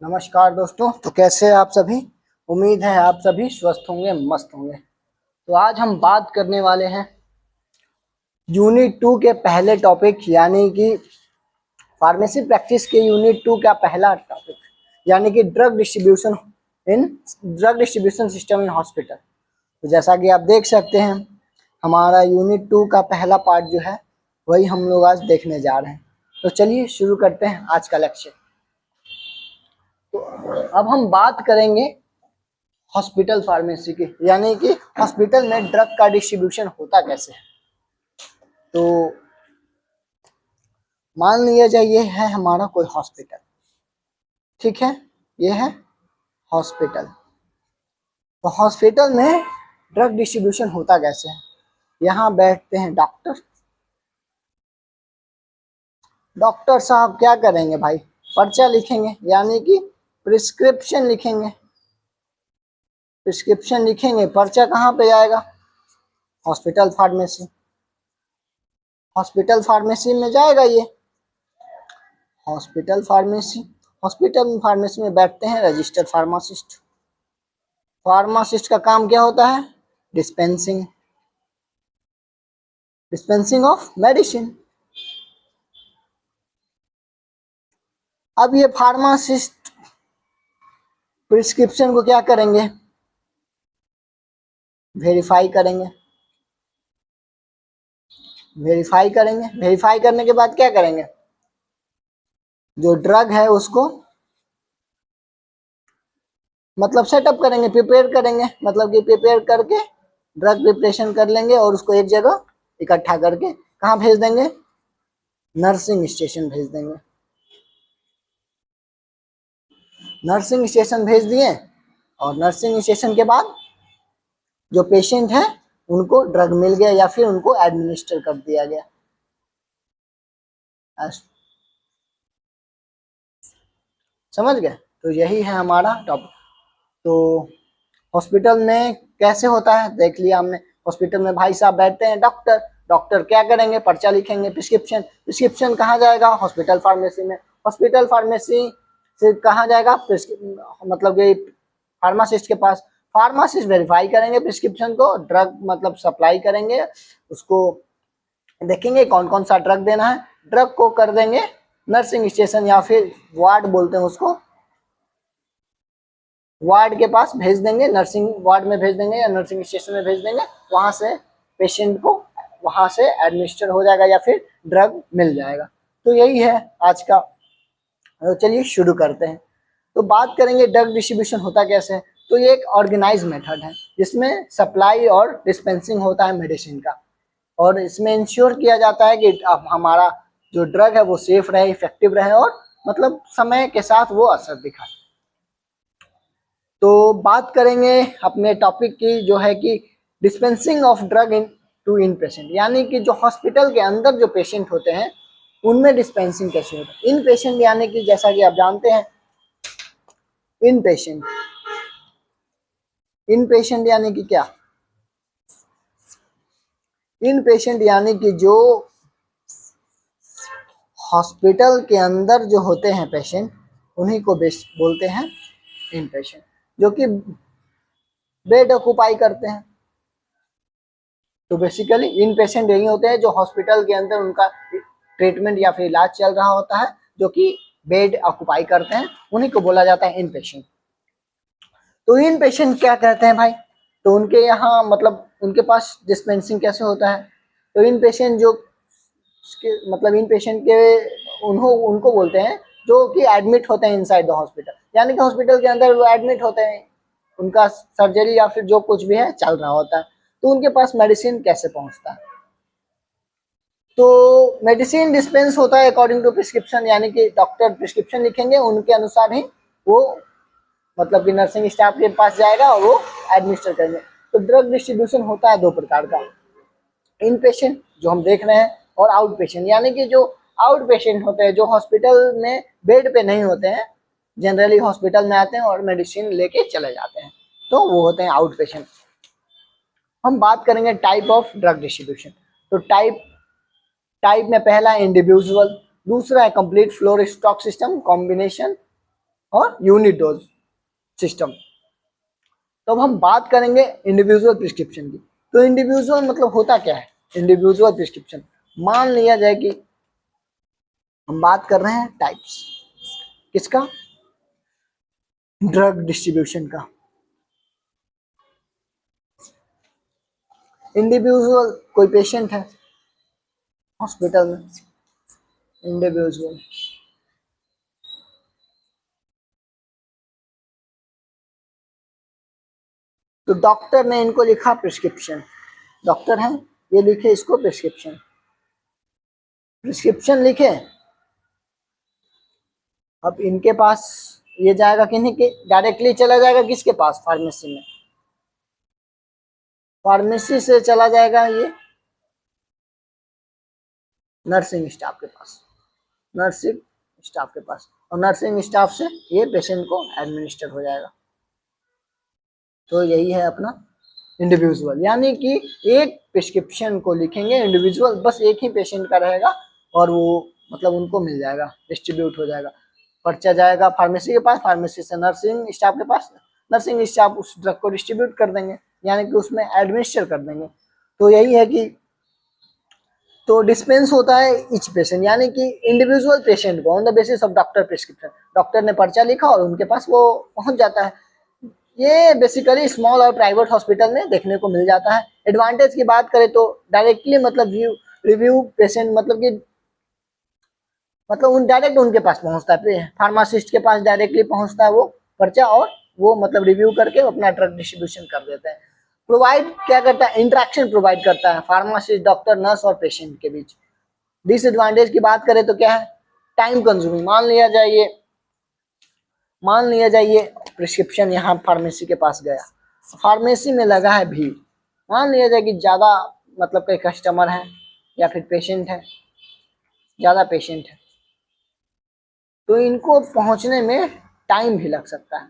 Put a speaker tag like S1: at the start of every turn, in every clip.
S1: नमस्कार दोस्तों। तो कैसे हैं आप सभी। उम्मीद है आप सभी स्वस्थ होंगे, मस्त होंगे। तो आज हम बात करने वाले हैं यूनिट 2 के पहले टॉपिक यानी कि फार्मेसी प्रैक्टिस के यूनिट 2 का पहला टॉपिक यानी कि drug distribution system in hospital. तो जैसा कि आप देख सकते हैं हमारा यूनिट 2 का पहला पार्ट जो है वही हम लोग आज देखने जा रहे हैं। तो चलिए शुरू करते हैं आज का लेक्चर। तो अब हम बात करेंगे हॉस्पिटल फार्मेसी की, यानी कि हॉस्पिटल में ड्रग का डिस्ट्रीब्यूशन होता कैसे है। तो मान लिया जाए ये है हमारा कोई हॉस्पिटल, ठीक है, ये है हॉस्पिटल। तो हॉस्पिटल में ड्रग डिस्ट्रीब्यूशन होता कैसे है। यहाँ बैठते हैं डॉक्टर। डॉक्टर साहब क्या करेंगे भाई, पर्चा लिखेंगे यानी कि प्रिस्क्रिप्शन लिखेंगे। प्रिस्क्रिप्शन लिखेंगे, पर्चा कहाँ पे जाएगा, हॉस्पिटल फार्मेसी। हॉस्पिटल फार्मेसी में जाएगा ये हॉस्पिटल फार्मेसी। हॉस्पिटल फार्मेसी में बैठते हैं रजिस्टर्ड फार्मासिस्ट। फार्मासिस्ट का काम क्या होता है, डिस्पेंसिंग ऑफ मेडिसिन। अब ये फार्मासिस्ट प्रिस्क्रिप्शन को क्या करेंगे, वेरीफाई करेंगे। वेरीफाई करने के बाद क्या करेंगे, जो ड्रग है उसको मतलब सेटअप करेंगे, प्रिपेयर करेंगे, मतलब कि प्रिपेयर करके ड्रग प्रिपरेशन कर लेंगे और उसको एक जगह इकट्ठा करके कहाँ भेज देंगे, नर्सिंग स्टेशन भेज देंगे। नर्सिंग स्टेशन भेज दिए और नर्सिंग स्टेशन के बाद जो पेशेंट है उनको ड्रग मिल गया या फिर उनको एडमिनिस्टर कर दिया गया। समझ गए। तो यही है हमारा टॉपिक। तो हॉस्पिटल में कैसे होता है देख लिया हमने। हॉस्पिटल में भाई साहब बैठते हैं डॉक्टर। डॉक्टर क्या करेंगे, पर्चा लिखेंगे, प्रिस्क्रिप्शन कहाँ जाएगा, हॉस्पिटल फार्मेसी में। हॉस्पिटल फार्मेसी से कहाँ जाएगा, मतलब कि फार्मासिस्ट के पास। फार्मासिस्ट वेरीफाई करेंगे प्रिस्क्रिप्शन को, ड्रग मतलब सप्लाई करेंगे, उसको देखेंगे कौन कौन सा ड्रग देना है, ड्रग को कर देंगे नर्सिंग स्टेशन या फिर वार्ड बोलते हैं उसको, वार्ड के पास भेज देंगे, नर्सिंग वार्ड में भेज देंगे या नर्सिंग स्टेशन में भेज देंगे। वहां से पेशेंट को वहां से एडमिनिस्टर हो जाएगा या फिर ड्रग मिल जाएगा। तो यही है आज का। तो चलिए शुरू करते हैं। तो बात करेंगे ड्रग डिस्ट्रीब्यूशन होता कैसे है। तो ये एक ऑर्गेनाइज मेथड है जिसमें सप्लाई और डिस्पेंसिंग होता है मेडिसिन का, और इसमें इंश्योर किया जाता है कि अब हमारा जो ड्रग है वो सेफ रहे, इफेक्टिव रहे और मतलब समय के साथ वो असर दिखाए। तो बात करेंगे अपने टॉपिक की जो है कि dispensing of drug in patient, यानी कि जो हॉस्पिटल के अंदर जो पेशेंट होते हैं उनमें डिस्पेंसिंग कैसे होता है। इन पेशेंट यानी कि जैसा कि आप जानते हैं इन पेशेंट यानी कि क्या, इन पेशेंट यानी कि जो हॉस्पिटल के अंदर जो होते हैं पेशेंट उन्हीं को बोलते हैं इन पेशेंट, जो कि बेड ऑक्यूपाई करते हैं। तो बेसिकली इन पेशेंट यही होते हैं जो हॉस्पिटल के अंदर उनका ट्रीटमेंट या फिर इलाज चल रहा होता है, जो कि बेड ऑक्यूपाई करते हैं, उन्हीं को बोला जाता है इन पेशेंट। तो इन पेशेंट क्या कहते हैं भाई, तो उनके यहाँ मतलब उनके पास डिस्पेंसिंग कैसे होता है। तो इन पेशेंट जो मतलब इन पेशेंट के उनको बोलते हैं जो कि एडमिट होते हैं इनसाइड द हॉस्पिटल, यानी कि हॉस्पिटल के अंदर वो एडमिट होते हैं, उनका सर्जरी या फिर जो कुछ भी है चल रहा होता है। तो उनके पास मेडिसिन कैसे पहुंचता है। तो मेडिसिन डिस्पेंस होता है अकॉर्डिंग टू प्रिस्क्रिप्शन, यानी कि डॉक्टर प्रिस्क्रिप्शन लिखेंगे उनके अनुसार ही वो मतलब कि नर्सिंग स्टाफ के पास जाएगा और वो एडमिनिस्टर करेंगे। तो ड्रग डिस्ट्रीब्यूशन होता है दो प्रकार का, इन पेशेंट जो हम देख रहे हैं और आउट पेशेंट, यानी कि जो आउट पेशेंट होते हैं जो हॉस्पिटल में बेड पे नहीं होते हैं, जनरली हॉस्पिटल में आते हैं और मेडिसिन लेके चले जाते हैं, तो वो होते हैं आउट पेशेंट। हम बात करेंगे टाइप ऑफ ड्रग डिस्ट्रीब्यूशन। तो टाइप में पहला इंडिविजुअल, दूसरा है complete floor stock system combination, और यूनिट डोज सिस्टम। तो अब हम बात करेंगे इंडिविजुअल प्रिस्क्रिप्शन की। तो इंडिविजुअल मतलब होता क्या है? इंडिविजुअल प्रिस्क्रिप्शन, मान लिया जाए कि हम बात कर रहे हैं टाइप्स किसका, ड्रग डिस्ट्रीब्यूशन का। इंडिविजुअल कोई पेशेंट है हॉस्पिटल में, इंडिविजुअल, तो डॉक्टर ने इनको लिखा प्रिस्क्रिप्शन, डॉक्टर है ये लिखे इसको प्रिस्क्रिप्शन, प्रिस्क्रिप्शन लिखे। अब इनके पास ये जाएगा किन्हीं के, डायरेक्टली चला जाएगा किसके पास, फार्मेसी में, फार्मेसी से चला जाएगा ये नर्सिंग स्टाफ के पास, नर्सिंग स्टाफ के पास, और नर्सिंग स्टाफ से ये पेशेंट को एडमिनिस्टर हो जाएगा। तो यही है अपना इंडिविजुअल, यानी कि एक प्रिस्क्रिप्शन को लिखेंगे इंडिविजुअल, बस एक ही पेशेंट का रहेगा और वो मतलब उनको मिल जाएगा, डिस्ट्रीब्यूट हो जाएगा, पर्चा जाएगा फार्मेसी के पास, फार्मेसी से नर्सिंग स्टाफ के पास, नर्सिंग स्टाफ उस ड्रग को डिस्ट्रीब्यूट कर देंगे, यानी कि उसमें एडमिनिस्टर कर देंगे। तो यही है कि तो डिस्पेंस होता है ईच पेशेंट, यानी कि इंडिविजुअल पेशेंट को on the basis of doctor prescription, doctor ने पर्चा लिखा और उनके पास वो पहुंच जाता है। ये बेसिकली स्मॉल और प्राइवेट हॉस्पिटल में देखने को मिल जाता है। एडवांटेज की बात करें तो डायरेक्टली मतलब रिव्यू पेशेंट मतलब उन डायरेक्ट उनके पास पहुंचता है, फार्मासिस्ट के पास डायरेक्टली पहुंचता है वो पर्चा, और वो मतलब रिव्यू करके अपना ड्रग डिस्ट्रीब्यूशन कर देते हैं। प्रोवाइड क्या करता है, इंटरेक्शन प्रोवाइड करता है फार्मासिस्ट, डॉक्टर, नर्स और पेशेंट के बीच। डिसएडवांटेज की बात करें तो क्या है, टाइम कंज्यूमिंग। मान लिया जाइए प्रिस्क्रिप्शन यहाँ फार्मेसी के पास गया, फार्मेसी में लगा है भीड़, मान लिया जाए कि ज़्यादा मतलब कई कस्टमर हैं या फिर पेशेंट है, ज़्यादा पेशेंट है, तो इनको पहुंचने में टाइम भी लग सकता है,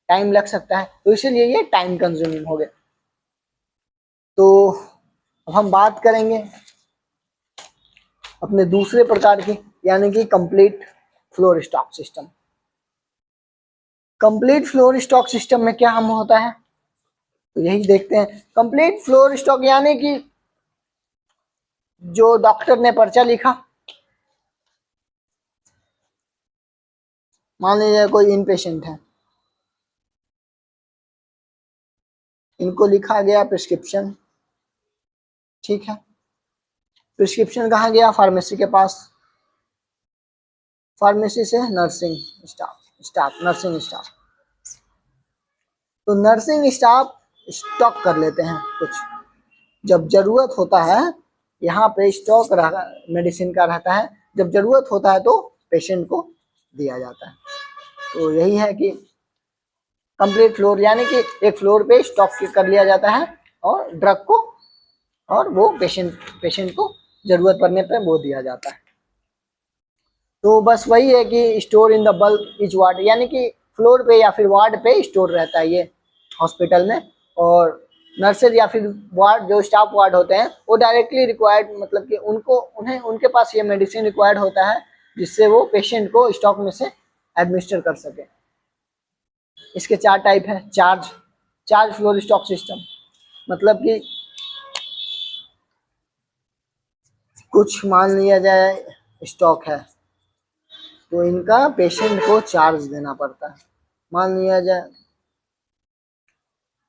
S1: टाइम लग सकता है, तो इसलिए ये टाइम कंज्यूमिंग हो गया। तो अब हम बात करेंगे अपने दूसरे प्रकार की, यानी कि complete floor stock system. Complete floor stock system में क्या हम होता है, तो यही देखते हैं। कंप्लीट फ्लोर स्टॉक यानी कि जो डॉक्टर ने पर्चा लिखा, मान लीजिए कोई इन पेशेंट है, इनको लिखा गया प्रिस्क्रिप्शन, ठीक है, प्रिस्क्रिप्शन कहाँ गया, फार्मेसी के पास, फार्मेसी से नर्सिंग स्टाफ, तो नर्सिंग स्टाफ स्टॉक कर लेते हैं कुछ, जब जरूरत होता है यहाँ पे स्टॉक मेडिसिन का रहता है, जब जरूरत होता है तो पेशेंट को दिया जाता है। तो यही है कि कंप्लीट फ्लोर, यानी कि एक फ्लोर पे स्टॉक कर लिया जाता है और ड्रग को, और वो पेशेंट को जरूरत पड़ने पर वो दिया जाता है। तो बस वही है कि store in the bulk etch ward, यानी कि फ्लोर पे या फिर वार्ड पे स्टोर रहता है ये हॉस्पिटल में, और नर्सेज या फिर वार्ड जो स्टाफ वार्ड होते हैं वो डायरेक्टली रिक्वायर्ड, मतलब कि उनके पास ये मेडिसिन रिक्वायर्ड होता है जिससे वो पेशेंट को स्टॉक में से एडमिनिस्टर कर सके। इसके 4 टाइप है। चार्ज फ्लोर स्टॉक सिस्टम, मतलब कि कुछ मान लिया जाए स्टॉक है तो इनका पेशेंट को चार्ज देना पड़ता है। मान लिया जाए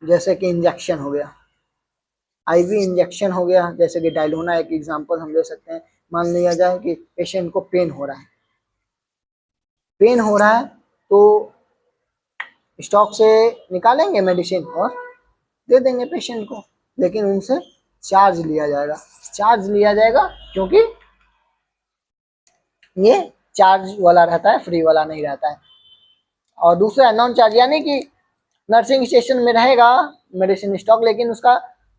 S1: जैसे कि इंजेक्शन हो गया, आईवी इंजेक्शन हो गया, जैसे कि डायलोना एक एग्जांपल हम ले सकते हैं। मान लिया जाए कि पेशेंट को पेन हो रहा है तो स्टॉक से निकालेंगे मेडिसिन और दे देंगे पेशेंट को, लेकिन उनसे चार्ज लिया जाएगा क्योंकि ये चार्ज वाला रहता है, फ्री वाला नहीं रहता है। और दूसरा नॉन चार्ज, यानी कि नर्सिंग स्टेशन में रहेगा मेडिसिन स्टॉक, लेकिन उसका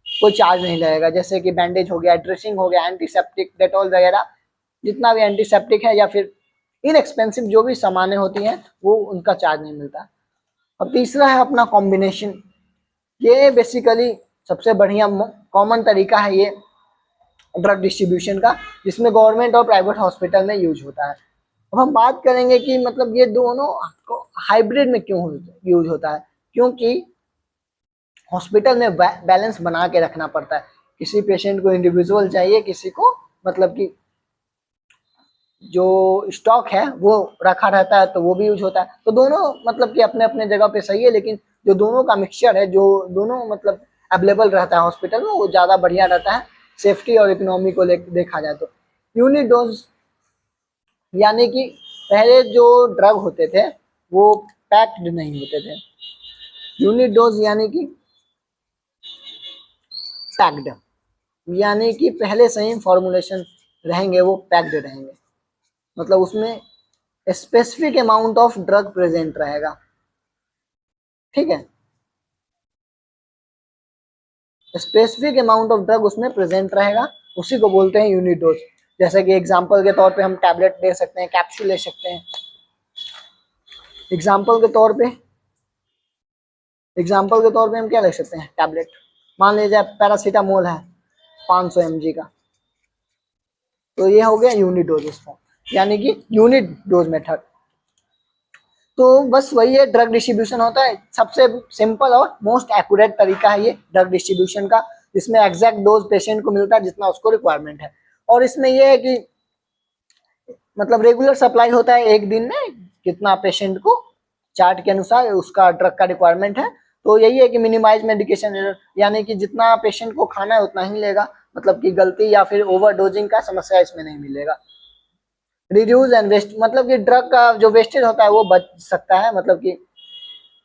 S1: कोई चार्ज नहीं लगेगा, जैसे कि बैंडेज हो गया, ड्रेसिंग हो गया, एंटीसेप्टिक, डेटॉल वगैरह, जितना भी एंटीसेप्टिक है या फिर इनएक्सपेंसिव जो भी सामानें होती हैं वो उनका चार्ज नहीं मिलता। और तीसरा है अपना कॉम्बिनेशन, ये बेसिकली सबसे बढ़िया कॉमन तरीका है ये ड्रग डिस्ट्रीब्यूशन का, जिसमें गवर्नमेंट और प्राइवेट हॉस्पिटल में यूज होता है। अब हम बात करेंगे कि मतलब ये दोनों हाइब्रिड में क्यों यूज होता है, क्योंकि हॉस्पिटल में बैलेंस बना के रखना पड़ता है। किसी पेशेंट को इंडिविजुअल चाहिए, किसी को मतलब कि जो स्टॉक है वो रखा रहता है तो वो भी यूज होता है। तो दोनों मतलब कि अपने अपने जगह पे सही है, लेकिन जो दोनों का मिक्सचर है, जो दोनों मतलब अवेलेबल रहता है हॉस्पिटल में, वो ज़्यादा बढ़िया रहता है सेफ्टी और इकोनॉमी को देखा जाए तो। यूनिट डोज यानी कि पहले जो ड्रग होते थे वो पैक्ड नहीं होते थे। यूनिट डोज यानी कि पैक्ड, यानी कि पहले से ही फॉर्मुलेशन रहेंगे, वो पैक्ड रहेंगे, मतलब उसमें specific amount of drug present रहेगा। ठीक है, स्पेसिफिक अमाउंट ऑफ ड्रग उसमें प्रेजेंट रहेगा, उसी को बोलते हैं यूनिट डोज। जैसे कि एग्जांपल के तौर पे हम टैबलेट ले सकते हैं, कैप्सूल ले सकते हैं। एग्जांपल के तौर पे हम क्या ले सकते हैं, टैबलेट। मान लीजिए पैरासीटामोल है 500 mg का, तो ये हो गया यूनिट डोज फॉर्म, यानी कि यूनिट डोज मेथड। तो बस वही है, ड्रग डिस्ट्रीब्यूशन होता है। सबसे सिंपल और मोस्ट एक्यूरेट तरीका है ये ड्रग डिस्ट्रीब्यूशन का, जिसमें एग्जैक्ट डोज पेशेंट को मिलता है जितना उसको रिक्वायरमेंट है। और इसमें यह है कि मतलब रेगुलर सप्लाई होता है, एक दिन में कितना पेशेंट को चार्ट के अनुसार उसका ड्रग का रिक्वायरमेंट है। तो यही है कि मिनिमाइज मेडिकेशन एरर, यानी कि जितना पेशेंट को खाना है उतना ही लेगा, मतलब कि गलती या फिर ओवरडोजिंग का समस्या इसमें नहीं मिलेगा। रिड्यूस एंड वेस्ट, मतलब कि ड्रग का जो वेस्टेज होता है वो बच सकता है, मतलब कि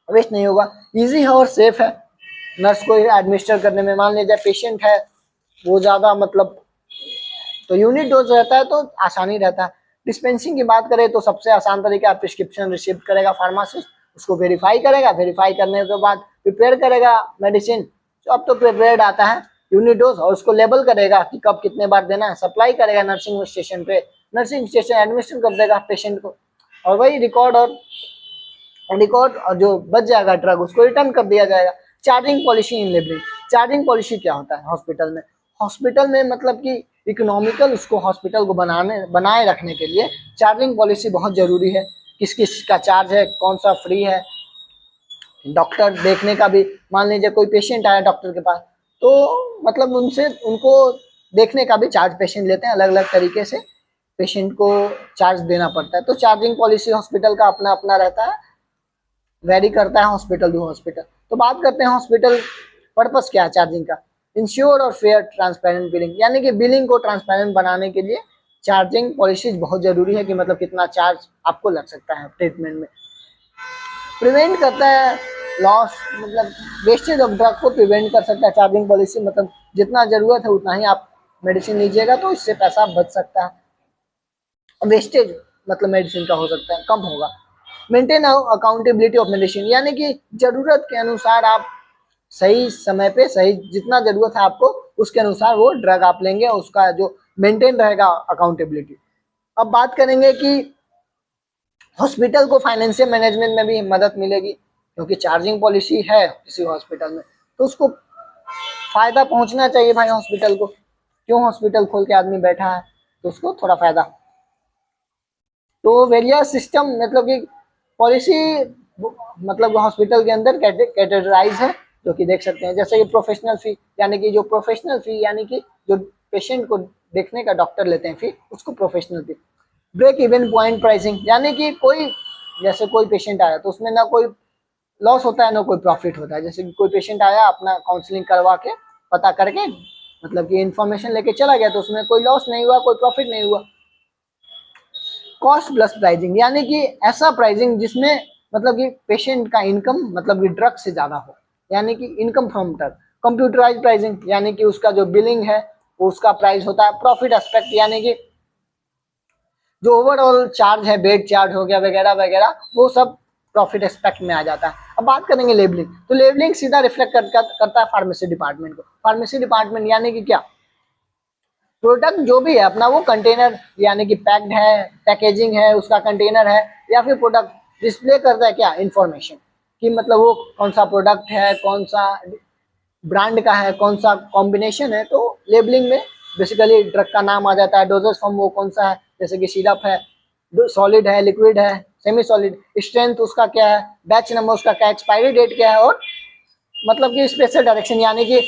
S1: वेस्ट नहीं होगा। इजी है और सेफ है नर्स को एडमिनिस्टर करने में। मान लीजिए पेशेंट है वो ज़्यादा मतलब, तो यूनिट डोज रहता है तो आसानी रहता है। डिस्पेंसिंग की बात करें तो सबसे आसान तरीका, प्रिस्क्रिप्शन रिसीव करेगा फार्मासिस्ट, उसको वेरीफाई करेगा, वेरीफाई करने के बाद प्रिपेयर करेगा मेडिसिन, तो अब तो प्रिपेयर्ड आता है यूनिट डोज, और उसको लेबल करेगा कि कब कितने बार देना है, सप्लाई करेगा नर्सिंग स्टेशन पे, नर्सिंग स्टेशन एडमिशन कर देगा पेशेंट को, और वही रिकॉर्ड और जो बच जाएगा ड्रग उसको रिटर्न कर दिया जाएगा। Charging policy in labelling, charging policy क्या होता है हॉस्पिटल में मतलब कि इकोनॉमिकल उसको हॉस्पिटल को बनाए रखने के लिए चार्जिंग पॉलिसी बहुत जरूरी है। किस किस का चार्ज है, कौन सा फ्री है, डॉक्टर देखने का भी, मान लीजिए कोई पेशेंट आया डॉक्टर के पास, तो मतलब उनको देखने का भी चार्ज पेशेंट लेते हैं, अलग अलग तरीके से पेशेंट को चार्ज देना पड़ता है। तो चार्जिंग पॉलिसी हॉस्पिटल का अपना अपना रहता है, वेरी करता है हॉस्पिटल टू हॉस्पिटल। तो बात करते हैं हॉस्पिटल पर्पस क्या है चार्जिंग का। इंश्योर और फेयर ट्रांसपेरेंट बिलिंग, यानी कि बिलिंग को ट्रांसपेरेंट बनाने के लिए चार्जिंग पॉलिसीज बहुत जरूरी है, कि मतलब कितना चार्ज आपको लग सकता है ट्रीटमेंट में। प्रिवेंट करता है लॉस, मतलब वेस्टेज ऑफ ड्रग को प्रिवेंट कर सकता है चार्जिंग पॉलिसी, मतलब जितना जरूरत है उतना ही आप मेडिसिन लीजिएगा, तो इससे पैसा बच सकता है। वेस्टेज मतलब मेडिसिन का हो सकता है कम होगा। मेंटेन अकाउंटेबिलिटी ऑफ मेडिसिन, यानी कि जरूरत के अनुसार आप सही समय पे सही जितना जरूरत है आपको उसके अनुसार वो ड्रग आप लेंगे, उसका जो मेंटेन रहेगा अकाउंटेबिलिटी। अब बात करेंगे कि हॉस्पिटल को फाइनेंशियल मैनेजमेंट में भी मदद मिलेगी, क्योंकि चार्जिंग पॉलिसी है किसी हॉस्पिटल में तो उसको फायदा पहुंचना चाहिए भाई हॉस्पिटल को। क्यों हॉस्पिटल खोल के आदमी बैठा है, तो उसको थोड़ा फायदा। तो वेरियस सिस्टम मतलब कि पॉलिसी मतलब हॉस्पिटल के अंदर कैटेगराइज है, जो कि देख सकते हैं, जैसे कि प्रोफेशनल फी, यानी कि जो प्रोफेशनल फी यानी कि जो पेशेंट को देखने का डॉक्टर लेते हैं फी, उसको प्रोफेशनल फी। ब्रेक इवन पॉइंट प्राइसिंग, यानी कि कोई जैसे कोई पेशेंट आया तो उसमें ना कोई लॉस होता है ना कोई प्रॉफिट होता है। जैसे कि कोई पेशेंट आया अपना काउंसलिंग करवा के पता करके मतलब कि इन्फॉर्मेशन लेके चला गया, तो उसमें कोई लॉस नहीं हुआ, कोई प्रॉफिट नहीं हुआ। कॉस्ट प्लस प्राइसिंग, यानी कि ऐसा प्राइसिंग जिसमें मतलब कि पेशेंट का इनकम मतलब कि ड्रग से ज़्यादा हो, यानी कि income from drug. Computerise pricing, यानी कि उसका जो बिलिंग है वो उसका प्राइस होता है। प्रॉफिट एस्पेक्ट, यानी कि जो ओवरऑल चार्ज है, बेड चार्ज हो गया वगैरह वगैरह, वो सब प्रॉफिट एस्पेक्ट में आ जाता है। अब बात करेंगे लेबलिंग, तो लेबलिंग सीधा रिफ्लेक्ट करता है फार्मेसी डिपार्टमेंट को। फार्मेसी डिपार्टमेंट यानी कि क्या, प्रोडक्ट जो भी है अपना वो कंटेनर, यानी कि पैक्ड है, पैकेजिंग है, उसका कंटेनर है, या फिर प्रोडक्ट डिस्प्ले करता है क्या, इंफॉर्मेशन, कि मतलब वो कौन सा प्रोडक्ट है, कौन सा ब्रांड का है, कौन सा कॉम्बिनेशन है। तो लेबलिंग में बेसिकली ड्रग का नाम आ जाता है, डोजेस फॉर्म वो कौन सा है, जैसे कि सिरप है, सॉलिड है, लिक्विड है, सेमी सॉलिड, स्ट्रेंथ उसका क्या है, बैच नंबर उसका क्या है, एक्सपायरी डेट क्या है, और मतलब कि स्पेशल डायरेक्शन यानी कि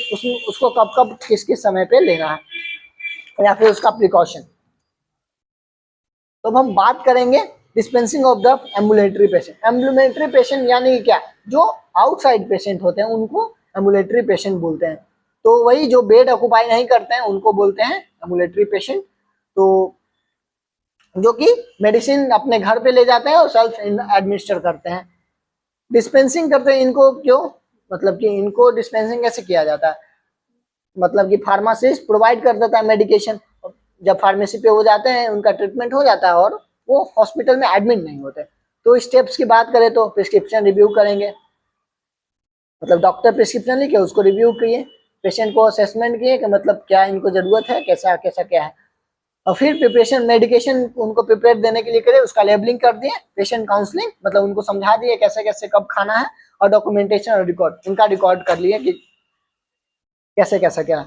S1: उसको कब कब किस किस समय पे लेना है, या फिर उसका प्रिकॉशन। तो अब हम बात करेंगे dispensing of the ambulatory patient. Ambulatory patient यानी क्या, जो आउटसाइड पेशेंट होते हैं उनको एम्बुलेटरी पेशेंट बोलते हैं। तो वही जो बेड ऑक्युपाई नहीं करते हैं उनको बोलते हैं एम्बुलेटरी पेशेंट। तो जो कि मेडिसिन अपने घर पे ले जाते हैं और सेल्फ एडमिनिस्टर करते हैं। डिस्पेंसिंग करते हैं इनको क्यों, मतलब कि इनको डिस्पेंसिंग कैसे किया जाता है, मतलब कि फार्मासिस्ट प्रोवाइड कर देता है मेडिकेशन, जब फार्मेसी पे वो जाते हैं उनका ट्रीटमेंट हो जाता है और वो हॉस्पिटल में एडमिट नहीं होते। तो स्टेप्स की बात करें तो प्रिस्क्रिप्शन रिव्यू करेंगे, मतलब डॉक्टर प्रिस्क्रिप्शन लिखे उसको रिव्यू किए, पेशेंट को असेसमेंट किए कि मतलब क्या इनको जरूरत है, कैसा कैसा क्या है, और फिर प्रिपरेशन मेडिकेशन उनको प्रिपेयर देने के लिए करे, उसका लेबलिंग कर दिए, पेशेंट काउंसलिंग मतलब उनको समझा दिए कैसे कैसे कब खाना है, और डॉक्यूमेंटेशन और रिकॉर्ड इनका रिकॉर्ड कर लिए कि कैसे कैसा क्या है।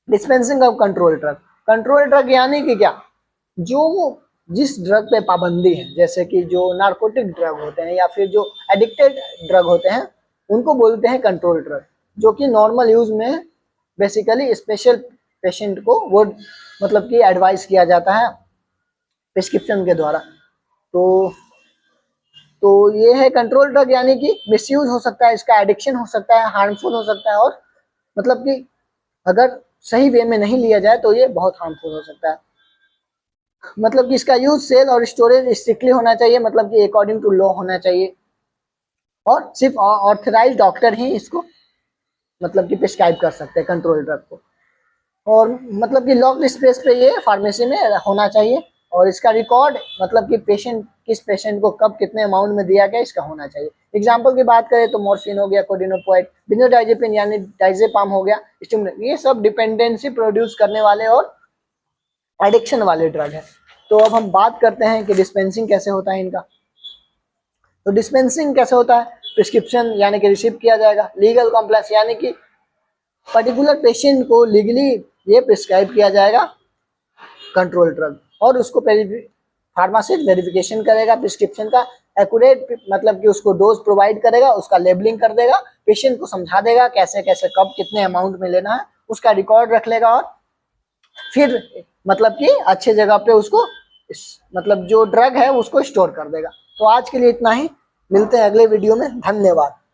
S1: Dispensing of control drug. Control drug यानी कि क्या, जो जिस ड्रग पे पाबंदी है, जैसे कि जो नार्कोटिक ड्रग होते हैं या फिर जो एडिक्टेड ड्रग होते हैं उनको बोलते हैं कंट्रोल ड्रग, जो कि नॉर्मल यूज में बेसिकली स्पेशल पेशेंट को वो मतलब कि एडवाइस किया जाता है प्रिस्क्रिप्शन के द्वारा। तो ये है कंट्रोल ड्रग, यानी कि मिसयूज हो सकता है, इसका एडिक्शन हो सकता है, हार्मफुल हो सकता है, और मतलब कि अगर सही वे में नहीं लिया जाए तो ये बहुत हार्मफुल हो सकता है। मतलब कि इसका यूज सेल और स्टोरेज स्ट्रिक्टली होना चाहिए, मतलब कि अकॉर्डिंग टू लॉ होना चाहिए, और सिर्फ ऑथराइज डॉक्टर ही इसको मतलब कि प्रिस्क्राइब कर सकते हैं कंट्रोल ड्रग को। और मतलब कि लॉक्ड स्पेस पे ये फार्मेसी में होना चाहिए, और इसका रिकॉर्ड मतलब कि पेशेंट किस पेशेंट को कब कितने अमाउंट में दिया गया इसका होना चाहिए। एग्जांपल की बात करें तो मॉर्फिन हो गया, कोडिनोपॉइड, बेंजोडाइजेपिन यानी डाइजेपाम हो गया, स्टिमुलेंट, ये सब डिपेंडेंसी प्रोड्यूस करने वाले और एडिक्शन वाले ड्रग है। तो अब हम बात करते हैं कि डिस्पेंसिंग कैसे होता है इनका। तो डिस्पेंसिंग कैसे होता है, प्रिस्क्रिप्शन यानी कि रिसीव किया जाएगा, लीगल कॉम्प्लेक्स यानी कि पर्टिकुलर पेशेंट को लीगली ये प्रिस्क्राइब किया जाएगा कंट्रोल ड्रग, और उसको फार्मासिस्ट वेरिफिकेशन करेगा प्रिस्क्रिप्शन का, एक्यूरेट मतलब कि उसको डोज प्रोवाइड करेगा, उसका लेबलिंग कर देगा, पेशेंट को समझा देगा कैसे कैसे कब कितने अमाउंट में लेना है, उसका रिकॉर्ड रख लेगा, और फिर मतलब कि अच्छे जगह पे उसको मतलब जो ड्रग है उसको स्टोर कर देगा। तो आज के लिए इतना ही, मिलते हैं अगले वीडियो में, धन्यवाद।